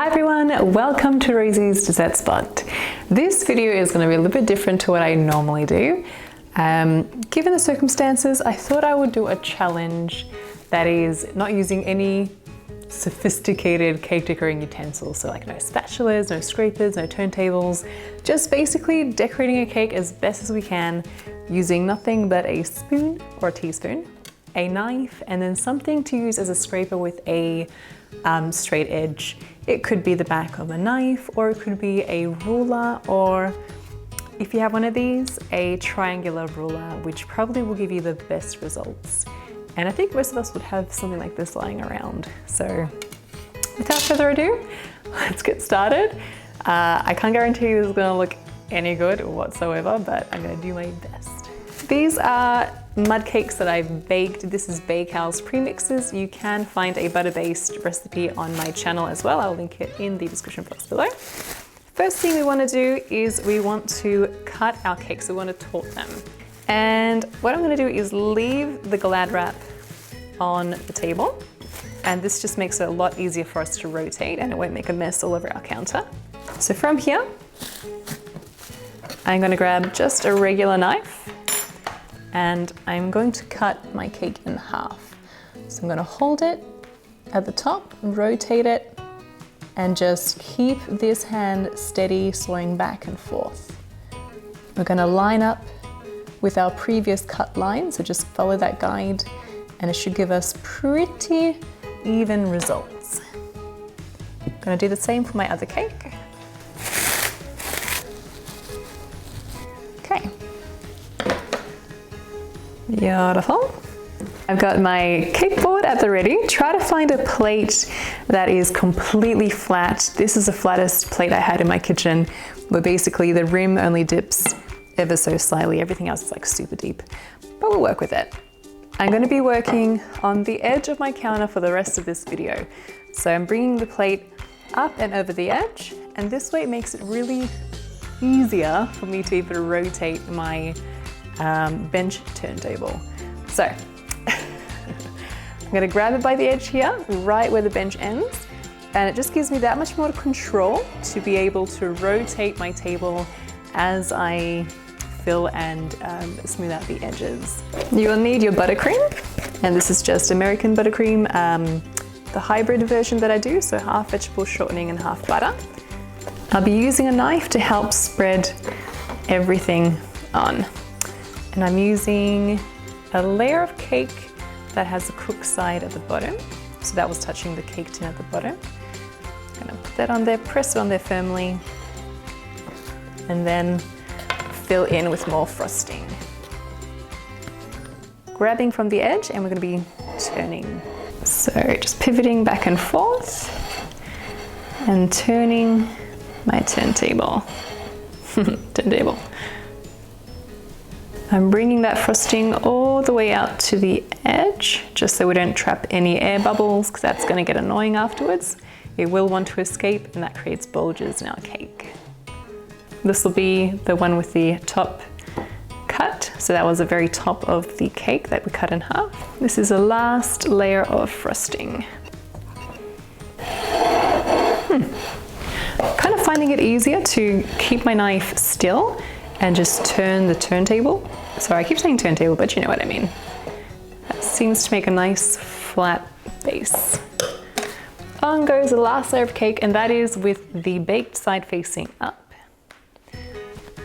Hi everyone, welcome to Rosie's Dessert Spot. This video is going to be a little bit different to what I normally do. Given the circumstances, I thought I would do a challenge that is not using any sophisticated cake decorating utensils. So like no spatulas, no scrapers, no turntables, just basically decorating a cake as best as we can using nothing but a spoon or a teaspoon, a knife, and then something to use as a scraper with a straight edge. It could be the back of a knife, or it could be a ruler, or if you have one of these, a triangular ruler, which probably will give you the best results. And I think most of us would have something like this lying around. So without further ado, let's get started. I can't guarantee this is gonna look any good whatsoever, but I'm gonna do my best. These are mud cakes that I've baked. This is Bakehouse premixes. You can find a butter-based recipe on my channel as well. I'll link it in the description box below. First thing we want to do is we want to cut our cakes. We want to torte them. And what I'm going to do is leave the Glad wrap on the table. And this just makes it a lot easier for us to rotate, and it won't make a mess all over our counter. So from here, I'm going to grab just a regular knife, and I'm going to cut my cake in half. So I'm going to hold it at the top, rotate it, and just keep this hand steady, swaying back and forth. We're going to line up with our previous cut line, so just follow that guide, and it should give us pretty even results. I'm going to do the same for my other cake. Okay. Beautiful. I've got my cake board at the ready. Try to find a plate that is completely flat. This is the flattest plate I had in my kitchen, where basically the rim only dips ever so slightly. Everything else is like super deep, but we'll work with it. I'm going to be working on the edge of my counter for the rest of this video. So I'm bringing the plate up and over the edge, and this way it makes it really easier for me to be able to rotate my bench turntable. So I'm going to grab it by the edge here, right where the bench ends, and it just gives me that much more control to be able to rotate my table as I fill and smooth out the edges. You will need your buttercream, and this is just American buttercream, the hybrid version that I do, so half vegetable shortening and half butter. I'll be using a knife to help spread everything on. And I'm using a layer of cake that has the cooked side at the bottom. So that was touching the cake tin at the bottom. I'm gonna put that on there, press it on there firmly, and then fill in with more frosting. Grabbing from the edge, and we're gonna be turning. So just pivoting back and forth and turning my turntable. Turntable. I'm bringing that frosting all the way out to the edge, just so we don't trap any air bubbles, because that's going to get annoying afterwards. It will want to escape, and that creates bulges in our cake. This will be the one with the top cut. So that was the very top of the cake that we cut in half. This is the last layer of frosting. Kind of finding it easier to keep my knife still and just turn the turntable. Sorry, I keep saying turntable, but you know what I mean. That seems to make a nice flat base. On goes the last layer of cake, and that is with the baked side facing up.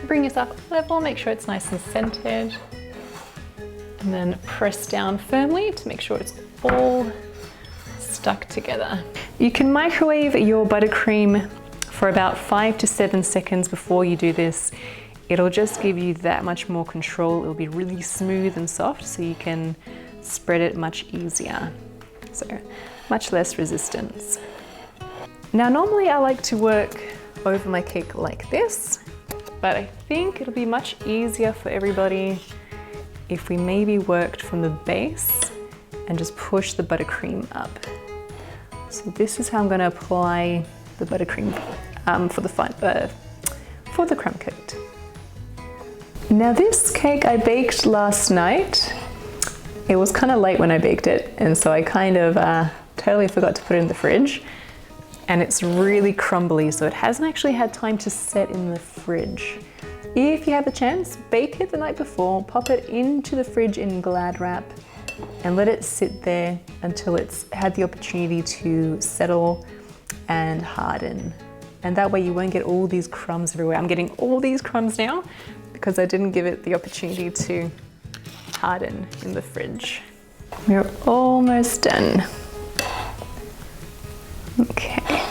Bring yourself up level, make sure it's nice and centered, and then press down firmly to make sure it's all stuck together. You can microwave your buttercream for about 5 to 7 seconds before you do this. It'll just give you that much more control. It'll be really smooth and soft, so you can spread it much easier. So much less resistance. Now normally I like to work over my cake like this, but I think it'll be much easier for everybody if we maybe worked from the base and just push the buttercream up. So this is how I'm going to apply the buttercream for the crumb coat. Now this cake I baked last night. It was kind of late when I baked it, and so I kind of totally forgot to put it in the fridge. and it's really crumbly, so it hasn't actually had time to set in the fridge. If you have the chance, bake it the night before, pop it into the fridge in Glad wrap, and let it sit there until it's had the opportunity to settle and harden. And that way you won't get all these crumbs everywhere. I'm getting all these crumbs now because I didn't give it the opportunity to harden in the fridge. We're almost done. Okay,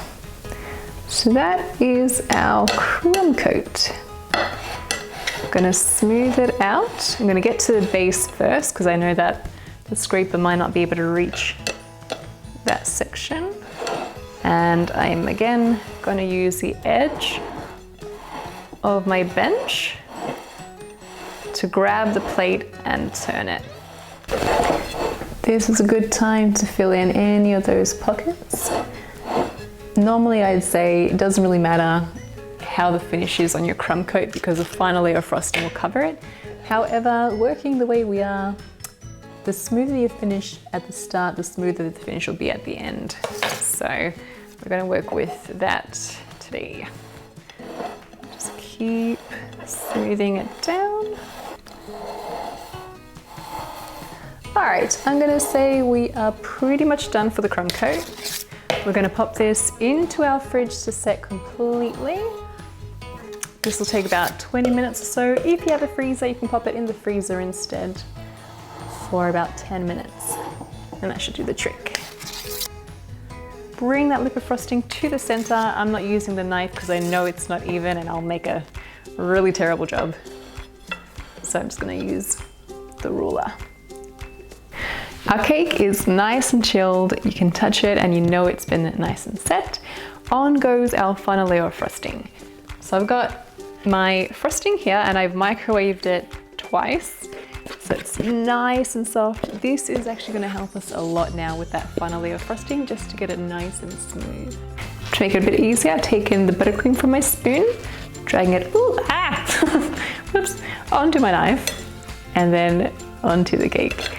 so that is our crumb coat. I'm gonna smooth it out. I'm gonna get to the base first because I know that the scraper might not be able to reach that section. And I'm again gonna use the edge of my bench to grab the plate and turn it. This is a good time to fill in any of those pockets. Normally I'd say it doesn't really matter how the finish is on your crumb coat because the final layer of frosting will cover it. However, working the way we are, the smoother you finish at the start, the smoother the finish will be at the end. So we're going to work with that today. Just keep smoothing it down. All right, I'm going to say we are pretty much done for the crumb coat. We're going to pop this into our fridge to set completely. This will take about 20 minutes or so. If you have a freezer, you can pop it in the freezer instead for about 10 minutes, and that should do the trick. Bring that lip of frosting to the center. I'm not using the knife because I know it's not even and I'll make a really terrible job. So I'm just going to use the ruler. Our cake is nice and chilled. You can touch it and you know it's been nice and set. On goes our final layer of frosting. So I've got my frosting here and I've microwaved it twice. So it's nice and soft. This is actually going to help us a lot now with that final layer of frosting, just to get it nice and smooth. To make it a bit easier, I've taken the buttercream from my spoon, dragging it, whoops, onto my knife and then onto the cake.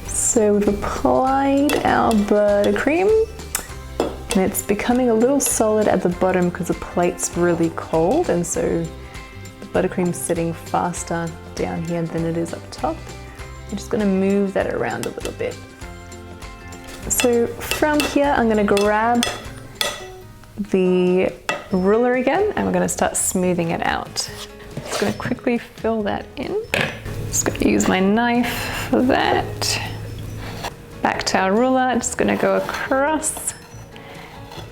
So we've applied our buttercream and it's becoming a little solid at the bottom because the plate's really cold, and so the buttercream's sitting faster down here than it is up top. I'm just going to move that around a little bit. So from here I'm going to grab the ruler again and we're going to start smoothing it out. Just going to quickly fill that in. Just going to use my knife for that. Back to our ruler, just going to go across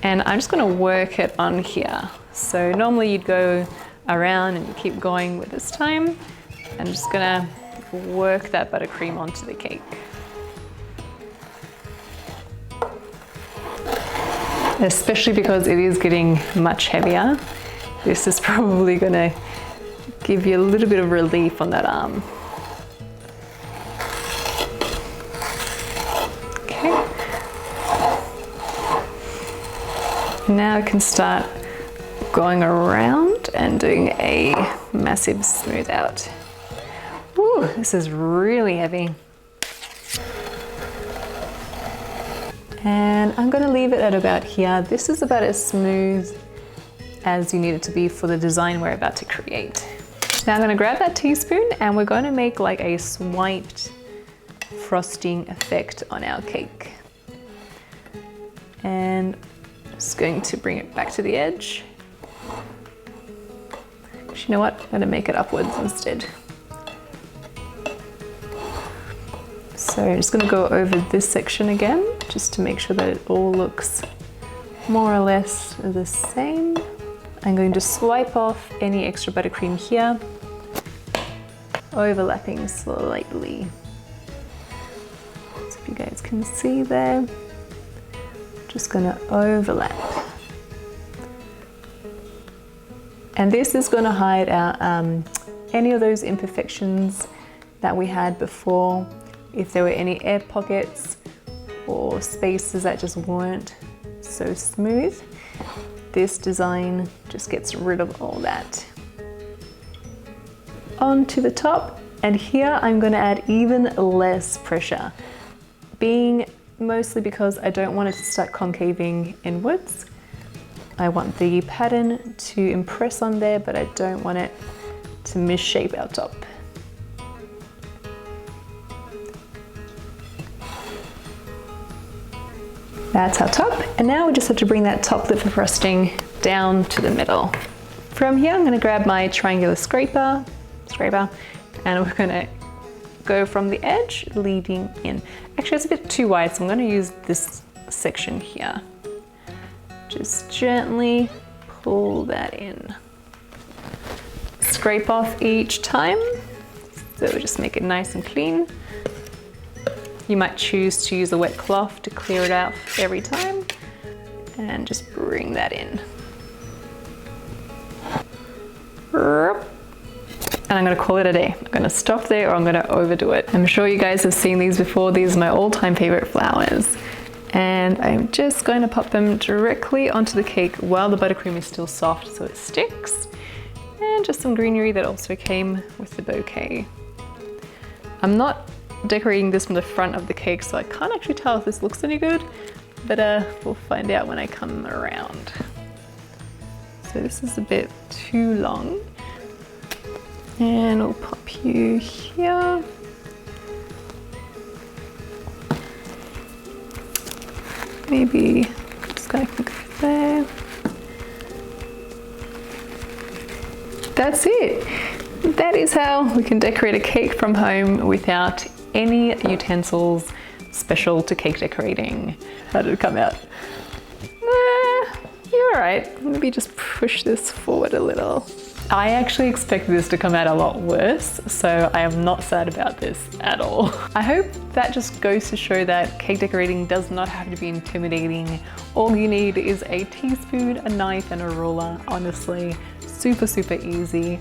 and I'm just going to work it on here. So normally you'd go around and you keep going, with this time I'm just going to work that buttercream onto the cake. Especially because it is getting much heavier, this is probably going to give you a little bit of relief on that arm. Now I can start going around and doing a massive smooth out. Ooh, this is really heavy. And I'm going to leave it at about here. This is about as smooth as you need it to be for the design we're about to create. Now I'm going to grab that teaspoon and we're going to make like a swiped frosting effect on our cake. And just going to bring it back to the edge. Actually, you know what? I'm going to make it upwards instead. So I'm just going to go over this section again, just to make sure that it all looks more or less the same. I'm going to swipe off any extra buttercream here, overlapping slightly. So if you guys can see there. Just going to overlap. And this is going to hide our any of those imperfections that we had before. If there were any air pockets, or spaces that just weren't so smooth. This design just gets rid of all that. Onto the top, and here I'm going to add even less pressure, being mostly because I don't want it to start concaving inwards. I want the pattern to impress on there, but I don't want it to misshape our top. That's our top, and now we just have to bring that top lip for frosting down to the middle. From here I'm going to grab my triangular scraper, and we're going to go from the edge leading in. Actually, it's a bit too wide, so I'm going to use this section here. Just gently pull that in. Scrape off each time, so just make it nice and clean. You might choose to use a wet cloth to clear it out every time, and just bring that in. And I'm going to call it a day. I'm going to stop there or I'm going to overdo it. I'm sure you guys have seen these before. These are my all-time favorite flowers. And I'm just going to pop them directly onto the cake while the buttercream is still soft so it sticks. And just some greenery that also came with the bouquet. I'm not decorating this from the front of the cake, so I can't actually tell if this looks any good, but we'll find out when I come around. So this is a bit too long. And we'll pop you here. Maybe this guy can go there. That's it. That is how we can decorate a cake from home without any utensils special to cake decorating. How did it come out? You're all right. Maybe just push this forward a little. I actually expected this to come out a lot worse, so I am not sad about this at all. I hope that just goes to show that cake decorating does not have to be intimidating. All you need is a teaspoon, a knife, and a ruler. Honestly, super, super easy.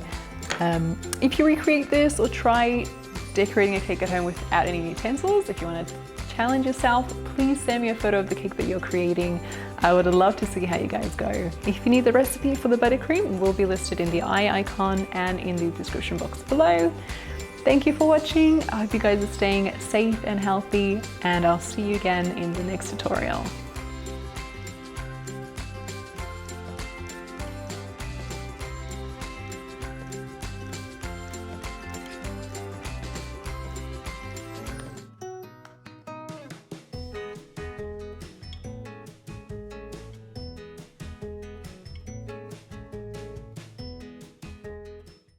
If you recreate this or try decorating a cake at home without any utensils, if you want to challenge yourself, please send me a photo of the cake that you're creating. I would love to see how you guys go. If you need the recipe for the buttercream, it will be listed in the eye icon and in the description box below. Thank you for watching. I hope you guys are staying safe and healthy, and I'll see you again in the next tutorial.